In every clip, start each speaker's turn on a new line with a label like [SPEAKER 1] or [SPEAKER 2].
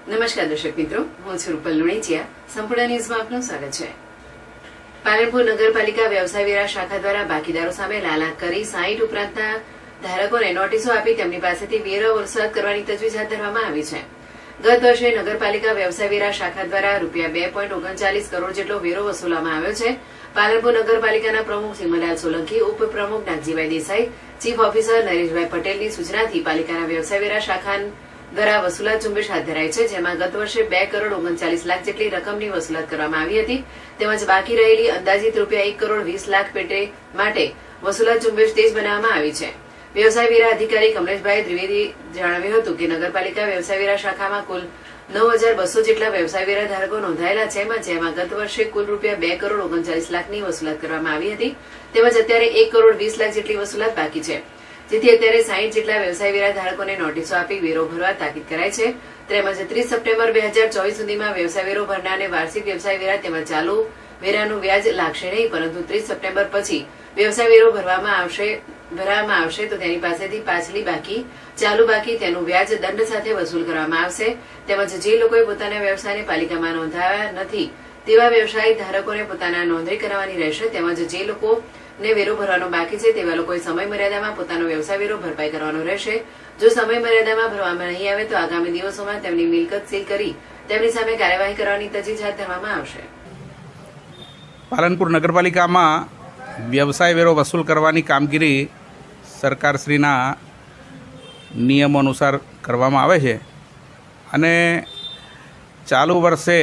[SPEAKER 1] નમસ્કાર દર્શક મિત્રો, હું છું રૂપલ લુણીચિયા. સંપૂર્ણ ન્યૂઝમાં આપનું સ્વાગત છે. પાલનપુર નગરપાલિકા વ્યવસાય વેરા શાખા દ્વારા બાકીદારો સામે લાલાક કરી 60 ઉપરાંતના ધારકોને નોટિસો આપી તેમની પાસેથી વેરો વસૂલાત કરવાની તજવીજ હાથ ધરવામાં આવી છે. ગત વર્ષે નગરપાલિકા વ્યવસાય વેરા શાખા દ્વારા ₹2.39 કરોડ જેટલો વેરો વસૂલવામાં આવ્યો છે. પાલનપુર નગરપાલિકાના પ્રમુખ સિમલલાલ સોલંકી, ઉપપ્રમુખ નાગજીભાઈ દેસાઈ, ચીફ ઓફિસર નરેશભાઈ પટેલની સૂચનાથી પાલિકાના વ્યવસાય વેરા શાખા દ્વારા વસૂલાત ઝુંબેશ હાથ ધરાઈ છે, જેમાં ગત વર્ષે ₹2.39 કરોડ જેટલી રકમની વસૂલાત કરવામાં આવી હતી. તેમજ બાકી રહેલી અંદાજિત ₹1.20 કરોડ પેટે માટે વસૂલાત ઝુંબેશ તેજ બનાવવામાં આવી છે. વ્યવસાય વેરા અધિકારી કમલેશભાઈ ત્રિવેદી જણાવ્યું હતું કે નગરપાલિકા વ્યવસાય વેરા શાખામાં કુલ 9,200 જેટલા વ્યવસાય વેરા ધારકો નોંધાયેલા છે, જેમાં ગત વર્ષે કુલ ₹2.39 વસૂલાત કરવામાં આવી હતી. તેમજ અત્યારે ₹1.20 કરોડ જેટલી વસૂલાત બાકી છે, જેથી અત્યારે 60 જેટલા વ્યવસાય વેરા ધારકોને નોટિસો આપી વેરો ભરવા તાકીદ કરાઈ છે. તેમજ 30 સપ્ટેમ્બર 2024 સુધીમાં વ્યવસાય વેરો ભરનારને વાર્ષિક વ્યવસાય વેરા તેમજ ચાલુ વેરાનું વ્યાજ લાગશે નહીં, પરંતુ 30 સપ્ટેમ્બર પછી વ્યવસાય વેરો ભરવામાં આવશે તો તેની પાસેથી પાછલી બાકી, ચાલુ બાકી તેનું વ્યાજ દંડ સાથે વસૂલ કરવામાં આવશે. તેમજ જે લોકોએ પોતાના વ્યવસાયને પાલિકામાં નોંધાવ્યા નથી તેવા વ્યવસાય ધારકોને પોતાના નોંધણી કરાવવાની રહેશે. તેમજ જે લોકોને વેરો ભરવાનો બાકી છે તેવા લોકોએ સમય મર્યાદામાં પોતાનો વ્યવસાય વેરો ભરપાઈ કરવાનો રહેશે. જો સમય મર્યાદામાં ભરવામાં નહીં આવે તો આગામી દિવસોમાં તેમની મિલકત સીલ કરી તેમની સામે કાર્યવાહી કરવાની તજવીજ હાથ ધરવામાં આવશે.
[SPEAKER 2] પાલનપુર નગરપાલિકામાં વ્યવસાય વેરો વસૂલ કરવાની કામગીરી સરકારશ્રીના નિયમો અનુસાર કરવામાં આવે છે અને ચાલુ વર્ષે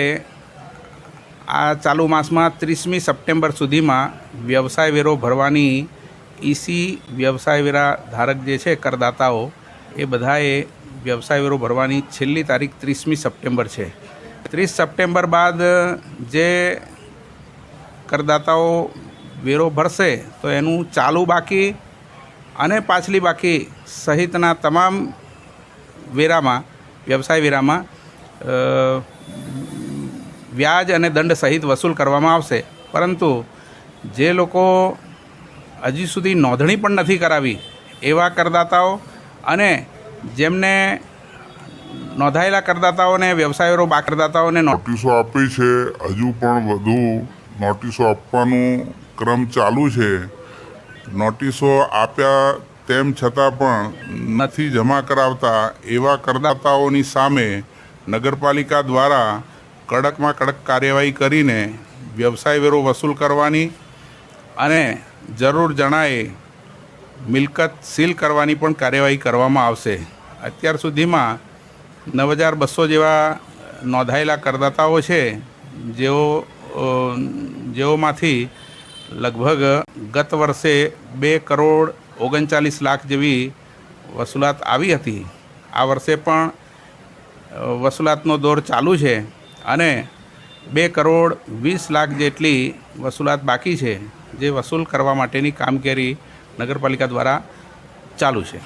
[SPEAKER 2] ચાલુ માસમાં 30મી સપ્ટેમ્બર સુધીમાં વ્યવસાય વેરો ભરવાની ઈસી વ્યવસાય વેરા ધારક જે છે કરદાતાઓ એ બધાએ વ્યવસાય વેરો ભરવાની છેલ્લી તારીખ 30મી સપ્ટેમ્બર છે. 30 સપ્ટેમ્બર બાદ જે કરદાતાઓ વેરો ભરશે તો એનું ચાલુ બાકી અને પાછલી બાકી સહિતના તમામ વેરામાં વ્યવસાય વેરામાં વ્યાજ અને દંડ સહિત વસૂલ કરવામાં આવશે. પરંતુ જે લોકો હજી સુધી નોંધણી પણ નથી કરાવી એવા કરદાતાઓ અને જેમને નોંધાયેલા કરદાતાઓને વ્યવસાય વેરો કરદાતાઓને
[SPEAKER 3] નોટિસો આપી છે, હજુ પણ વધુ નોટિસો આપવાનું ક્રમ ચાલુ છે. નોટિસો આપ્યા તેમ છતાં પણ નથી જમા કરાવતા એવા કરદાતાઓની સામે નગરપાલિકા દ્વારા કડકમાં કડક કાર્યવાહી કરીને વ્યવસાય વેરો વસૂલ કરવાની અને જરૂર જણાય મિલકત સીલ કરવાની પણ કાર્યવાહી કરવામાં આવશે. અત્યાર સુધીમાં 9,200 જેવા નોંધાયેલા કરદાતાઓ છે, જેઓમાંથી લગભગ ગત વર્ષે ₹2.39 જેવી વસૂલાત આવી હતી. આ વર્ષે પણ વસૂલાતનો દોર ચાલુ છે અને ₹2.20 જેટલી વસૂલાત બાકી છે, જે વસૂલ કરવા માટેની કામગીરી નગરપાલિકા દ્વારા ચાલુ છે.